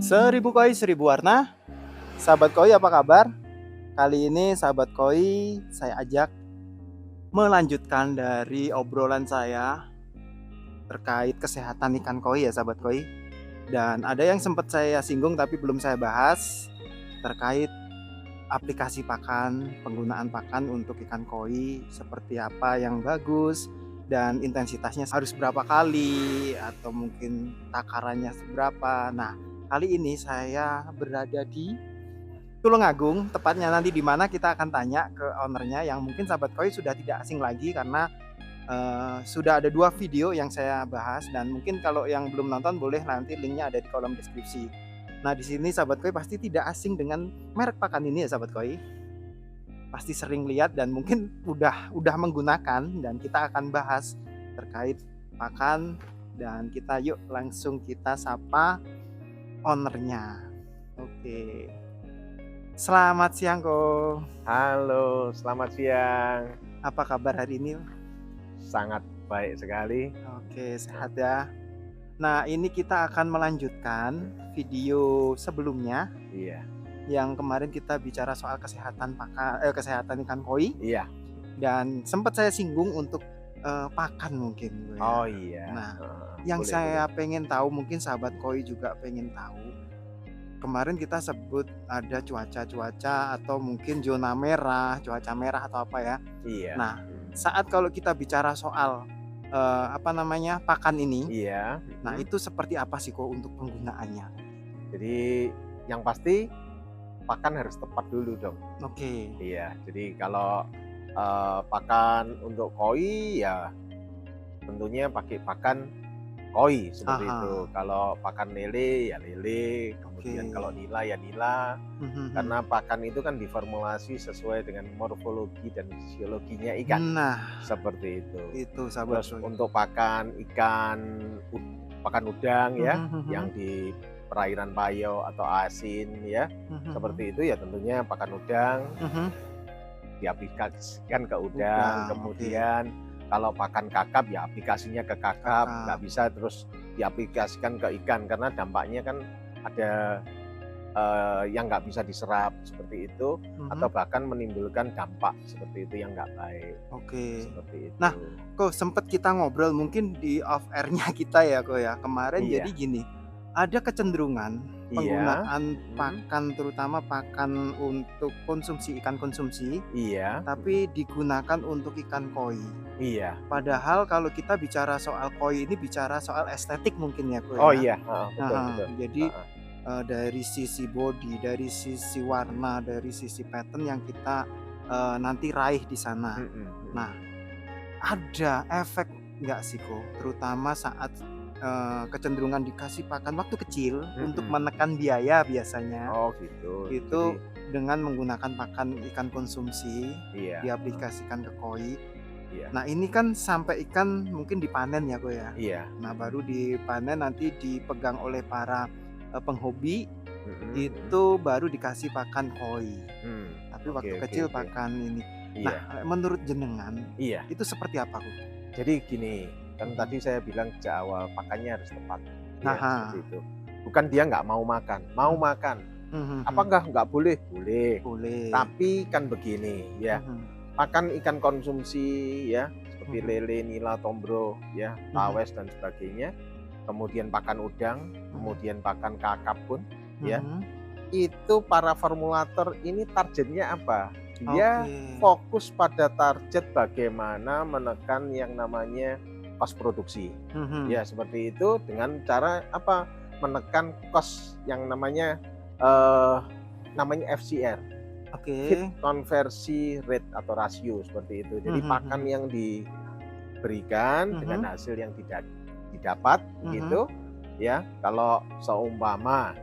Seribu koi seribu warna. Sahabat koi apa kabar? Kali ini sahabat koi saya ajak melanjutkan dari obrolan saya terkait kesehatan ikan koi ya sahabat koi. Dan ada yang sempat saya singgung tapi belum saya bahas terkait aplikasi pakan, penggunaan pakan untuk ikan koi seperti apa yang bagus dan intensitasnya harus berapa kali atau mungkin takarannya seberapa. Nah, kali ini saya berada di Tulungagung, tepatnya nanti di mana kita akan tanya ke ownernya yang mungkin sahabat koi sudah tidak asing lagi karena sudah ada 2 video yang saya bahas dan mungkin kalau yang belum nonton boleh nanti linknya ada di kolom deskripsi. Nah, di sini sahabat koi pasti tidak asing dengan merek pakan ini ya sahabat koi. Pasti sering lihat dan mungkin udah menggunakan dan kita akan bahas terkait pakan dan kita yuk langsung kita sapa ownernya. Oke. Selamat siang Ko. Halo, selamat siang. Apa kabar hari ini? Sangat baik sekali. Oke, sehat ya. Nah, ini kita akan melanjutkan video sebelumnya Iya, yang kemarin kita bicara soal kesehatan kesehatan ikan koi iya. dan sempat saya singgung untuk pakan mungkin Bu, ya. Oh iya. Nah, Heeh, yang boleh, saya boleh. pengen tahu mungkin sahabat koi juga pengen tahu. Kemarin kita sebut ada cuaca atau mungkin zona merah, cuaca merah atau apa ya. Iya. Nah, saat kalau kita bicara soal pakan ini, Iya. nah itu seperti apa sih kok untuk penggunaannya? Jadi yang pasti pakan harus tepat dulu dong. Oke. Iya. Jadi kalau pakan untuk koi ya tentunya pakai pakan koi seperti itu. Aha. Kalau pakan lele ya lele, kemudian Oke. kalau nila ya nila. Mhm. Karena pakan itu kan diformulasi sesuai dengan morfologi dan fisiologinya ikan. Nah, Seperti itu. itu sahabat Terus koi. untuk pakan ikan, pakan udang ya, yang Mhm. di perairan Payo atau asin ya, Mhm. seperti itu ya tentunya pakan udang Mhm. diaplikasikan ke udang. Udang, Kemudian kalau pakan kakap ya aplikasinya ke kakap, Kakap. nggak bisa terus diaplikasikan ke ikan karena dampaknya kan ada yang nggak bisa diserap seperti itu, atau Mhm. bahkan menimbulkan dampak seperti itu yang nggak baik Oke. seperti itu. Nah, kok sempet kita ngobrol mungkin di off air-nya kita ya kok ya kemarin. Iya, Jadi gini, ada kecenderungan iya, penggunaan pakan terutama pakan untuk konsumsi ikan konsumsi iya, tapi digunakan untuk ikan koi. iya. Padahal kalau kita bicara soal koi ini bicara soal estetik mungkin ya kok Oh ya. iya, heeh, betul, Nah, betul. jadi Heeh, dari sisi body, dari sisi warna, dari sisi pattern yang kita nanti raih di sana. mhm, Nah, mhm, ada efek nggak sih kok, terutama saat kecenderungan dikasih pakan waktu kecil untuk mhm. menekan biaya biasanya, Oh gitu. Jadi itu dengan menggunakan pakan ikan konsumsi iya, diaplikasikan ke koi. iya, Nah, ini kan sampai ikan mungkin dipanen ya kok ya. iya, Nah, baru dipanen nanti dipegang oleh para penghobi, mhm, mhm, itu baru dikasih pakan koi. Tapi oke, waktu oke, kecil oke. pakan ini. Iya, Nah, menurut jenengan iya. itu seperti apa kok? Jadi gini, kan Mhm. tadi saya bilang sejak awal pakannya harus tepat, ya seperti Aha. itu. Bukan dia nggak mau makan, mau Mhm. makan. Mhm. Apakah nggak boleh? Boleh. Boleh. Tapi kan begini, ya. Mhm. Pakan ikan konsumsi ya, seperti Mhm. lele, nila, tombro, ya, Mhm. tawes dan sebagainya. Kemudian pakan udang, Mhm. kemudian pakan kakap pun, ya. Mhm. Itu para formulator ini targetnya apa? Dia Oke. fokus pada target bagaimana menekan yang namanya cost produksi. Mhm. Ya, seperti itu dengan cara apa? Menekan cost yang eh, namanya FCR, feed Oke. conversion rate atau rasio seperti itu. Jadi Mhm. pakan Mhm. yang diberikan dengan Mhm. hasil yang tidak didapat Mhm. begitu ya. Kalau seumpama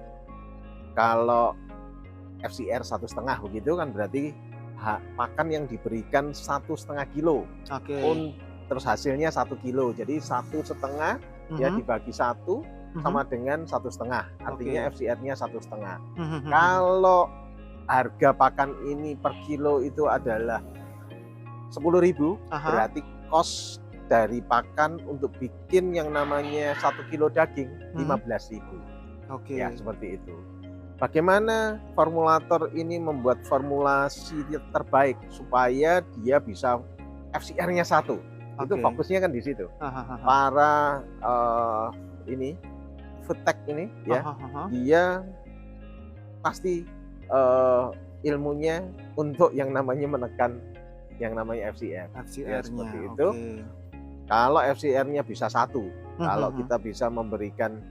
kalau FCR 1,5 begitu kan berarti pakan yang diberikan 1,5 kilo Oke. terus hasilnya 1 kilo. Jadi 1,5 ya Mhm. dibagi 1 Mhm. sama dengan 1,5. Artinya Oke. FCR-nya 1,5. Mhm. Mhm. Kalau harga pakan ini per kilo itu adalah 10.000, Aha. berarti cost dari pakan untuk bikin yang namanya 1 kilo daging Mhm. 15.000. Oke. Ya, seperti itu. Bagaimana formulator ini membuat formulasi terbaik supaya dia bisa FCR-nya 1. Itu Oke. fokusnya kan di situ. Hahaha. Para ini food tech ini ya, Hahaha. dia pasti ilmunya untuk yang namanya menekan yang namanya FCR. Ya, FCR-nya. seperti itu. Oke. Kalau FCR-nya bisa 1, kalau Mhm. kita bisa memberikan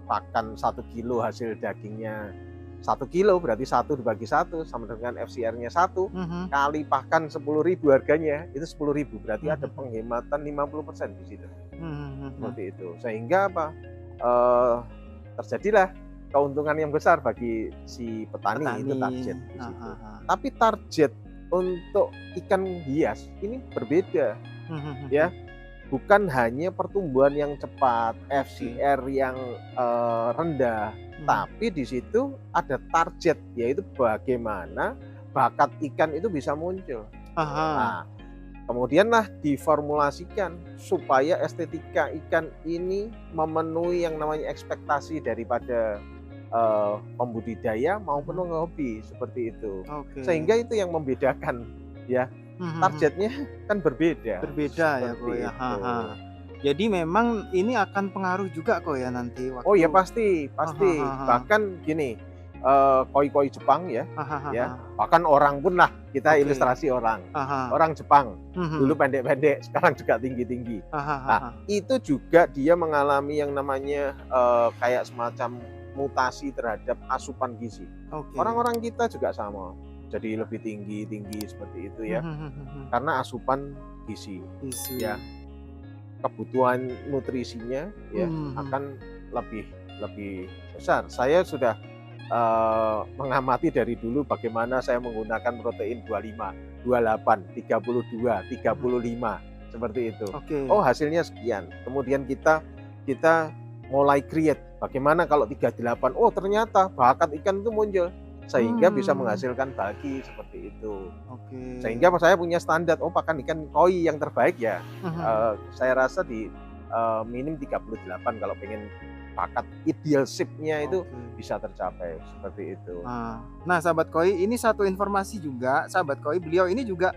pakan 1 kilo hasil dagingnya 1 kilo, berarti 1 dibagi 1 sama dengan FCR-nya 1 Mhm. kali pakan 10.000 harganya, itu 10.000, berarti ada Mhm. penghematan 50% di situ. Mhm. Seperti itu. Sehingga apa? Terjadilah keuntungan yang besar bagi si petani, itu target di situ. Hahaha. Tapi target untuk ikan hias ini berbeda Mhm. ya. Bukan hanya pertumbuhan yang cepat, FCR yang rendah, tapi di situ ada target, yaitu bagaimana bakat ikan itu bisa muncul. Aha. Nah, kemudianlah diformulasikan supaya estetika ikan ini memenuhi yang namanya ekspektasi daripada pembudidaya maupun penghobi, seperti itu. Oke. Sehingga itu yang membedakan ya. Targetnya kan berbeda. Berbeda ya kok Seperti ya. itu. Haha. Jadi memang ini akan pengaruh juga kok ya nanti waktu. Oh ya pasti. Hahaha. Bahkan gini, koi-koi Jepang ya, Hahaha. bahkan orang pun lah kita Oke. ilustrasi orang. Aha. Orang Jepang Mhm. dulu pendek-pendek, sekarang juga tinggi-tinggi. Hahaha. Nah, itu juga dia mengalami yang namanya kayak semacam mutasi terhadap asupan gizi. Oke. Orang-orang kita juga sama. Jadi lebih tinggi seperti itu ya. Mhm. Karena asupan gizi. Isi. Ya. Kebutuhan nutrisinya ya akan lebih besar. Saya sudah mengamati dari dulu bagaimana saya menggunakan protein 25, 28, 32, 35 seperti itu. Oke. Oh, hasilnya sekian. Kemudian kita mulai create bagaimana kalau 38. Oh, ternyata bakat ikan itu muncul sehingga bisa menghasilkan bagi seperti itu. Oke. Sehingga saya punya standar, oh pakan ikan koi yang terbaik ya. Saya rasa di minim 38 kalau pengen bakat ideal shape-nya itu bisa tercapai seperti itu. Nah, sahabat koi, ini satu informasi juga, sahabat koi, beliau ini juga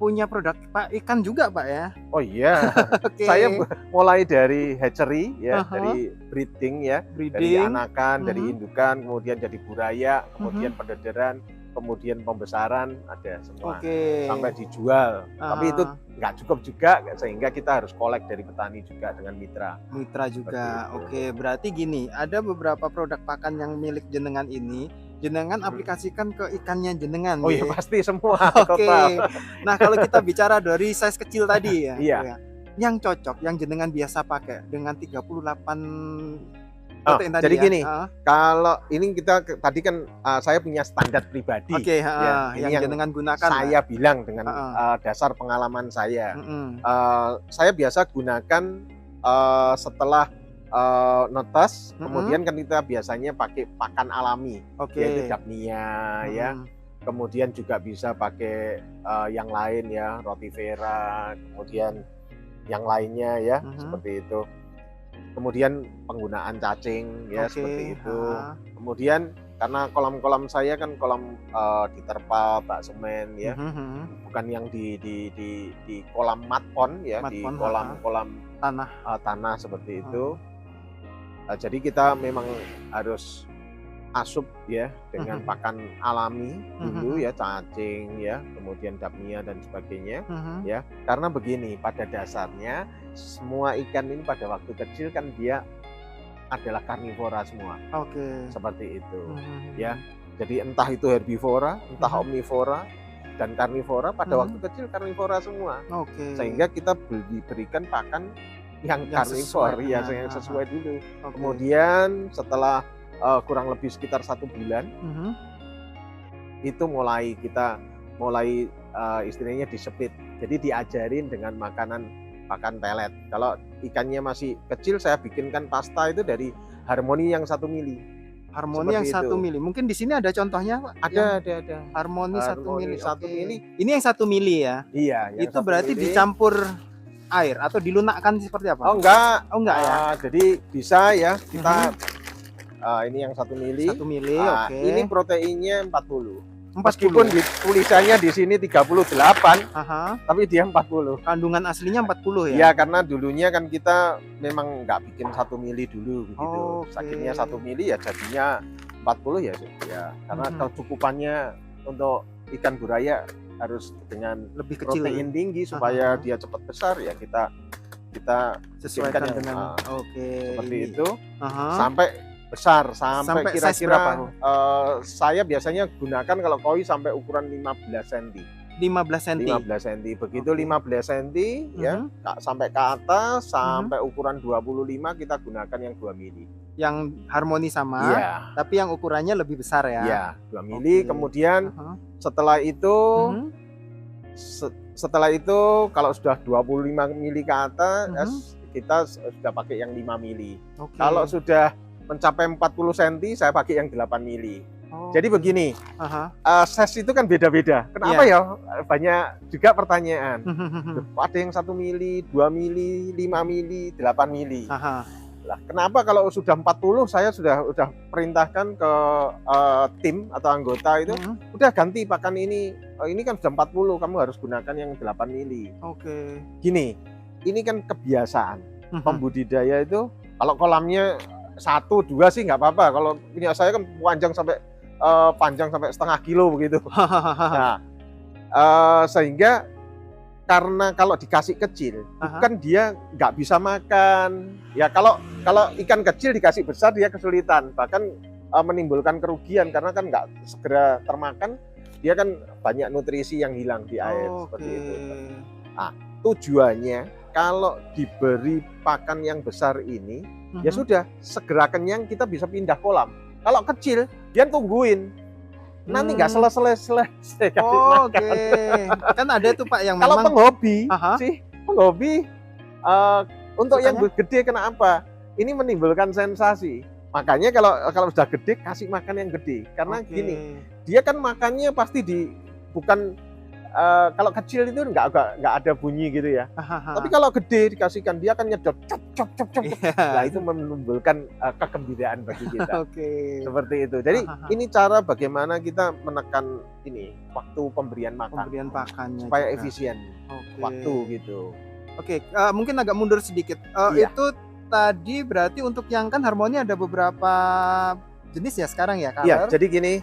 punya produk Pak ikan juga Pak ya. Oh iya. Oke. Saya mulai dari hatchery ya, dari breeding ya, dari anakan, dari indukan, kemudian jadi buraya, kemudian pendederan, kemudian pembesaran, ada semua. Oke. Sampai dijual. Tapi itu nggak cukup juga, sehingga kita harus collect dari petani juga dengan mitra. Mitra juga. Oke, berarti gini, ada beberapa produk pakan yang milik jenengan ini jenengan aplikasikan ke ikannya jenengan. Oh iya, pasti semua. Oke. Nah, kalau kita bicara dari size kecil tadi ya, iya. Yang cocok, yang jenengan biasa pakai dengan 38 protein tadi. Jadi gini, kalau ini kita tadi kan saya punya standar pribadi. Oke, yang jenengan gunakan. Saya bilang dengan dasar pengalaman saya. Saya biasa gunakan setelah netes, kemudian kan kita biasanya pakai pakan alami, yaitu Dapnia ya. Kemudian juga bisa pakai yang lain ya, Rotivera, kemudian yang lainnya ya, seperti itu. Kemudian penggunaan cacing ya, seperti itu. Kemudian karena kolam-kolam saya kan kolam diterpa bak semen ya, bukan yang di kolam matpon ya, di kolam tanah seperti itu. Jadi kita memang harus asup ya dengan pakan alami dulu ya, cacing ya, kemudian Dapnia dan sebagainya ya. Karena begini, pada dasarnya semua ikan ini pada waktu kecil kan dia adalah karnivora semua. Seperti itu ya. Jadi entah itu herbivora, entah omnivora dan karnivora, pada waktu kecil karnivora semua. Sehingga kita diberikan pakan yang karnivor ya, yang sesuai dulu. Kemudian setelah kurang lebih sekitar 1 bulan itu kita mulai istilahnya di-split. Jadi diajarin dengan makan pelet. Kalau ikannya masih kecil, saya bikinkan pasta itu dari Harmoni yang 1 mili. Harmoni yang 1 mili. Mungkin di sini ada contohnya Pak? Ada. Harmoni 1 mili. 1 mili. Ini yang 1 mili ya? Iya. Itu berarti dicampur air atau dilunakkan seperti apa? Oh enggak. Oh enggak ya. Jadi bisa ya kita ini yang 1 mili. 1 mili, oke. Ini proteinnya 40. 40. Meskipun tulisannya di sini 38, tapi dia 40. Kandungan aslinya 40 ya? Iya, karena dulunya kan kita memang nggak bikin 1 mili dulu begitu. Oke. Sakitnya 1 mili ya jadinya 40 ya. Karena kecukupannya untuk ikan buraya harus dengan lebih kecil protein tinggi supaya dia cepat besar ya kita sesuaikan yang, dengan seperti itu sampai besar sampai kira-kira saya biasanya gunakan kalau koi sampai ukuran 15 cm. 15 cm. 15 cm. Begitu 15 cm ya, sampai ke atas sampai ukuran 25 kita gunakan yang 2 mili. Yang harmoni sama, tapi yang ukurannya lebih besar ya. Iya, 2 mili. Kemudian setelah itu kalau sudah 25 mili ke atas kita sudah pakai yang 5 mili. Kalau sudah mencapai 40 cm saya pakai yang 8 mili. Jadi begini, size itu kan beda-beda. Kenapa ya? Banyak juga pertanyaan. Ada yang 1 mili, 2 mili, 5 mili, 8 mili. Lah, kenapa kalau sudah 40 saya sudah perintahkan ke tim atau anggota itu udah ganti pakan ini kan sudah 40, kamu harus gunakan yang 8 mili. Gini, ini kan kebiasaan pembudidaya itu. Kalau kolamnya 1, 2 sih nggak apa-apa. Kalau punya saya kan panjang sampai setengah kilo begitu. Nah, sehingga karena kalau dikasih kecil, bukan dia nggak bisa makan. Ya kalau ikan kecil dikasih besar dia kesulitan, bahkan menimbulkan kerugian karena kan nggak segera termakan, dia kan banyak nutrisi yang hilang di air seperti itu. Nah, tujuannya kalau diberi pakan yang besar ini ya sudah segera kenyang kita bisa pindah kolam. Kalau kecil dia tungguin nanti nggak selesai kasih makan. Kan ada tuh Pak yang kalau memang penghobi untuk yang gede kenapa? Ini menimbulkan sensasi. Makanya kalau sudah gede kasih makan yang gede karena gini dia kan makannya pasti bukan kalau kecil itu nggak ada bunyi gitu ya. Tapi kalau gede dikasihkan dia akan nyedot cop. Nah itu menimbulkan kegembiraan bagi kita. Seperti itu. Jadi ini cara bagaimana kita menekan ini waktu pemberian pakannya supaya juga efisien waktu gitu. Mungkin agak mundur sedikit. Itu tadi berarti untuk yang kan harmoni ada beberapa jenis ya sekarang ya, Iya, jadi gini,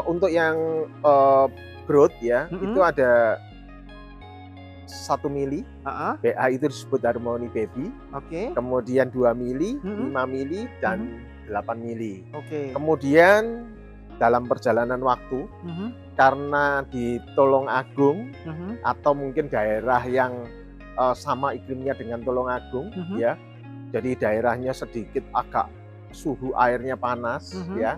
untuk yang growth ya, itu ada 1 mili, BA itu disebut harmoni baby. Kemudian 2 mili, 5 mili, dan 8 mili. Kemudian dalam perjalanan waktu, karena di Tulungagung atau mungkin daerah yang sama iklimnya dengan Tulungagung, ya, jadi daerahnya sedikit agak suhu airnya panas, ya,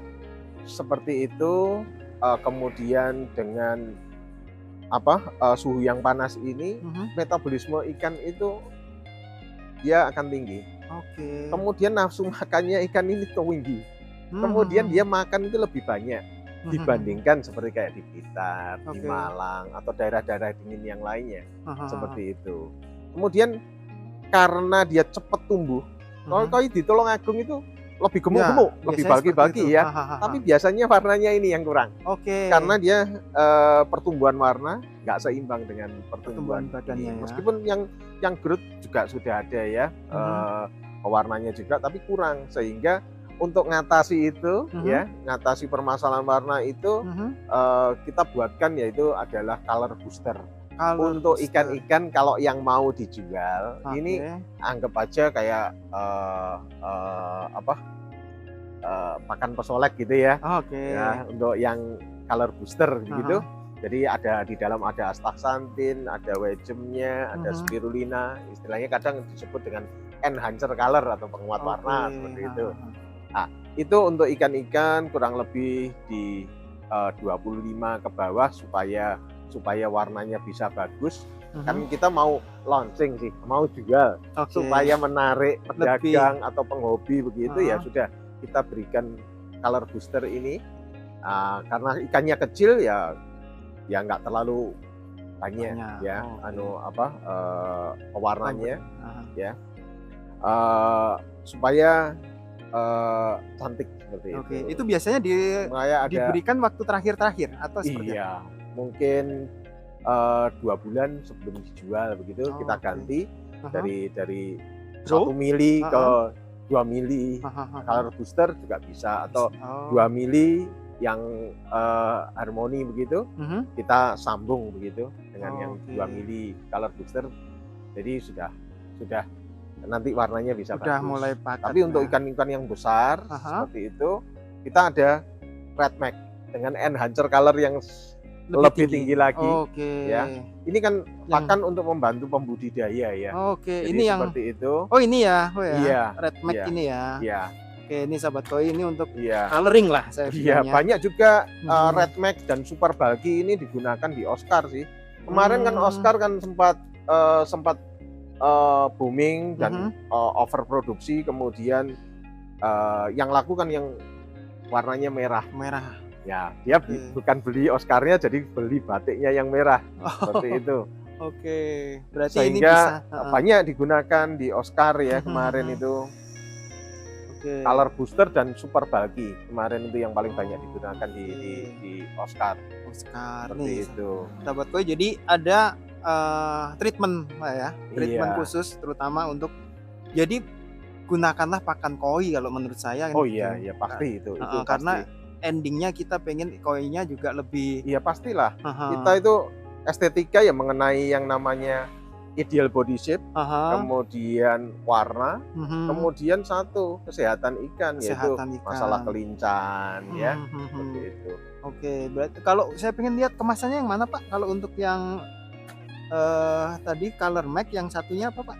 seperti itu. Kemudian dengan suhu yang panas ini, metabolisme ikan itu dia akan tinggi. Kemudian nafsu makannya ikan ini tinggi. Kemudian dia makan itu lebih banyak dibandingkan seperti kayak di Blitar, di Malang atau daerah-daerah dingin yang lainnya, seperti itu. Kemudian karena dia cepat tumbuh, kalau di Tulungagung itu lebih gemuk-gemuk, lebih bagi-bagi ya. Tapi biasanya warnanya ini yang kurang. Karena dia pertumbuhan warna nggak seimbang dengan pertumbuhan badannya. Meskipun yang growth juga sudah ada ya, warnanya juga, tapi kurang. Sehingga untuk ngatasi itu, ya, ngatasi permasalahan warna itu, kita buatkan yaitu adalah color booster. Untuk ikan-ikan kalau yang mau dijual, ini anggap aja kayak pakan pesolek gitu ya. Ya, untuk yang color booster gitu. Jadi ada di dalam ada astaxanthin, ada wegemnya, ada spirulina, istilahnya kadang disebut dengan enhancer color atau penguat warna seperti itu. Nah, itu untuk ikan-ikan kurang lebih di 25 ke bawah supaya warnanya bisa bagus. Kan kita mau launching sih, mau jual supaya menarik pedagang atau penghobi begitu, ya sudah kita berikan color booster ini. Karena ikannya kecil ya nggak terlalu banyak. Ya, Oke. pewarnanya Aha. ya, supaya cantik seperti Oke, itu. itu biasanya Supaya ada, diberikan waktu terakhir-terakhir atau seperti apa? iya, mungkin 2 bulan sebelum dijual begitu kita Oke. ganti Aha. dari Grow? 1 mili ke Heeh. 2 mili. Hahaha. Color booster juga bisa, atau Oh. 2 mili yang harmoni begitu, Mhm. kita sambung begitu dengan yang Oke. 2 mili color booster. Jadi sudah nanti warnanya bisa Udah bagus. mulai paket Tapi untuk ya. ikan-ikan yang besar Aha. seperti itu, kita ada red mag dengan enhancer color yang Lebih tinggi lagi. Oke. Ya, ini kan pakan untuk membantu pembudidaya ya. Oke, Jadi ini yang seperti itu. oh ini ya, oh ya, Iya, red mag iya, ini ya. iya. Oke, ini sahabat koi ini untuk Iya. coloring lah saya Iya, bilangnya. banyak juga Mhm. red mag dan super bulky ini digunakan di Oscar sih. Kemarin kan Oscar kan sempat booming dan overproduksi, kemudian yang laku kan yang warnanya merah. Merah. Ya, dia bukan beli Oscarnya, jadi beli batiknya yang merah. Seperti itu. Oke, berarti Sehingga ini bisa banyak digunakan di Oscar ya kemarin itu. Oke. Color booster dan super bulky kemarin itu yang paling banyak digunakan di Oscar. Oscar Seperti nih, itu. sahabat koi, jadi ada treatment lah ya, treatment Iya. khusus terutama untuk, jadi gunakanlah pakan koi kalau menurut saya. Oh iya, ya pasti itu karena pasti. endingnya kita pengen koinya juga lebih. Iya pastilah. Kita itu estetika ya mengenai yang namanya ideal body shape, kemudian warna, kemudian satu kesehatan ikan, yaitu masalah kelincan ya, seperti itu. Oke, berarti kalau saya pengen lihat kemasannya yang mana Pak? Kalau untuk yang tadi color mag, yang satunya apa Pak?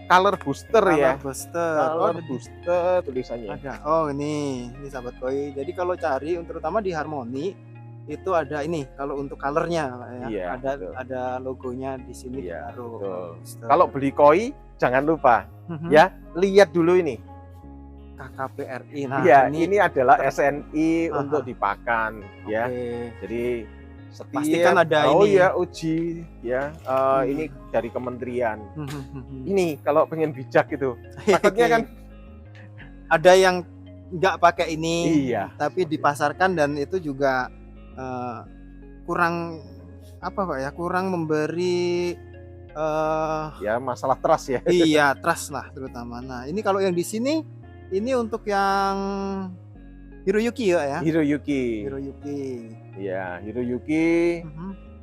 Color booster ya. Color booster tulisannya. Ada. Oh ini sahabat koi. Jadi kalau cari terutama di Harmoni itu ada ini, kalau untuk colornya ya. Iya, ada logonya di sini. Iya, betul. Kalau beli koi jangan lupa ya, lihat dulu ini KKPRI. Nah, iya, ini adalah SNI untuk dipakan ya. Jadi setiap pastikan ada ini. Ya, uji ya, ini dari kementerian. Ini kalau pengen bijak gitu, takutnya kan ada yang nggak pakai ini, iya, tapi dipasarkan dan itu juga kurang apa Pak ya, kurang memberi ya masalah trust ya. Iya, trust lah terutama. Nah, ini kalau yang di sini ini untuk yang Hiroyuki ya. Hiroyuki. Ya, Hiroyuki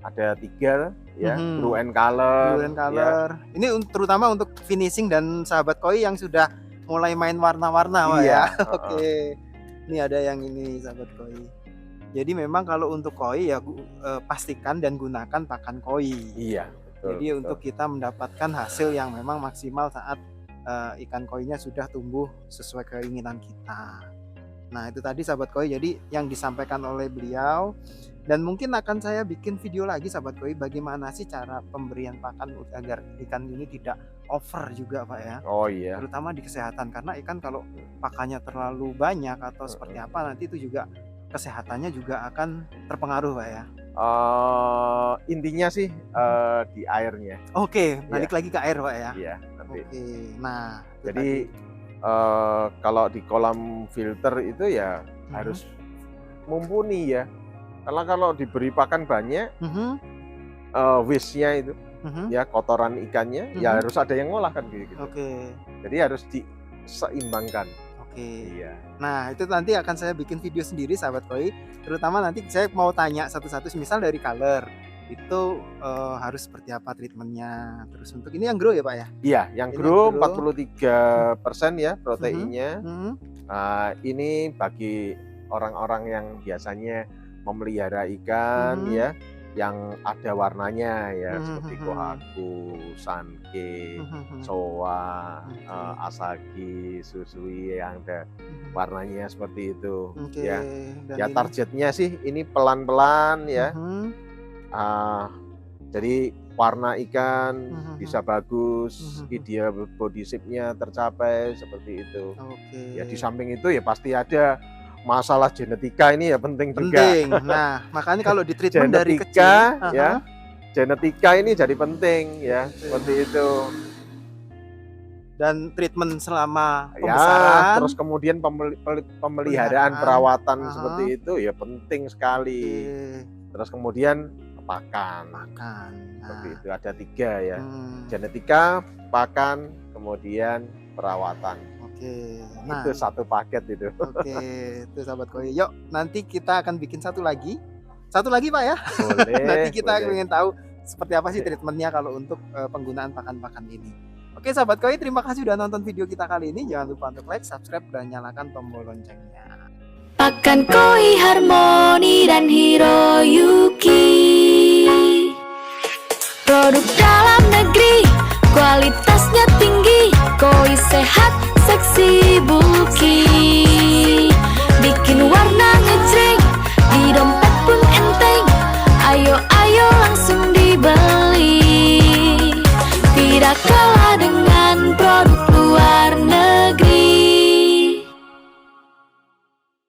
ada 3 ya, Blue and Color. Ya. Ini terutama untuk finishing dan sahabat koi yang sudah mulai main warna-warna Pak ya. Oke. Ini ada yang ini sahabat koi. Jadi memang kalau untuk koi ya pastikan dan gunakan pakan koi. Iya, betul. Jadi untuk kita mendapatkan hasil yang memang maksimal saat ikan koinya sudah tumbuh sesuai keinginan kita. Nah itu tadi sahabat koi, jadi yang disampaikan oleh beliau, dan mungkin akan saya bikin video lagi sahabat koi, bagaimana sih cara pemberian pakan agar ikan ini tidak over juga Pak ya. Oh iya. Terutama di kesehatan, karena ikan kalau pakannya terlalu banyak atau seperti apa, nanti itu juga kesehatannya juga akan terpengaruh Pak ya. Intinya sih di airnya. Oke, balik lagi ke air Pak ya. Iya, nanti. Oke, nah jadi kalau di kolam filter itu ya harus mumpuni ya, karena kalau diberi pakan banyak, waste-nya itu ya, kotoran ikannya ya harus ada yang ngolah kan gitu. Oke. Jadi harus diseimbangkan. Oke. Iya. Nah itu nanti akan saya bikin video sendiri sahabat koi, terutama nanti saya mau tanya satu-satu, misal dari color itu harus seperti apa treatmentnya. Terus untuk ini yang grow ya Pak ya? Iya, yang grow 43% ya proteinnya. Ini bagi orang-orang yang biasanya memelihara ikan ya, yang ada warnanya ya, seperti kohaku, sanke, soa, asagi, susui, yang ada warnanya seperti itu ya. Ya targetnya sih ini pelan-pelan ya. Jadi warna ikan bisa bagus, ideal body shape-nya tercapai seperti itu. Ya di samping itu ya pasti ada masalah genetika, ini ya penting juga. Nah makanya kalau di treatment dari kecil ya, genetika ini jadi penting ya, seperti itu. Dan treatment selama Ya, pembesaran. terus kemudian pemeliharaan, perawatan seperti itu ya penting sekali. Terus kemudian pakan. Seperti itu ada 3 ya. Genetika, pakan, kemudian perawatan. Oke. Nah, itu satu paket itu. Oke, itu sahabat koi. Yuk, nanti kita akan bikin satu lagi. Satu lagi Pak ya. Boleh. Nanti kita ingin tahu seperti apa sih treatmentnya kalau untuk penggunaan pakan-pakan ini. Oke sahabat koi, terima kasih udah nonton video kita kali ini. Jangan lupa untuk like, subscribe, dan nyalakan tombol loncengnya. Pakan Koi Harmoni dan Hiroyuki, produk dalam negeri, kualitasnya tinggi. Koi sehat, seksi,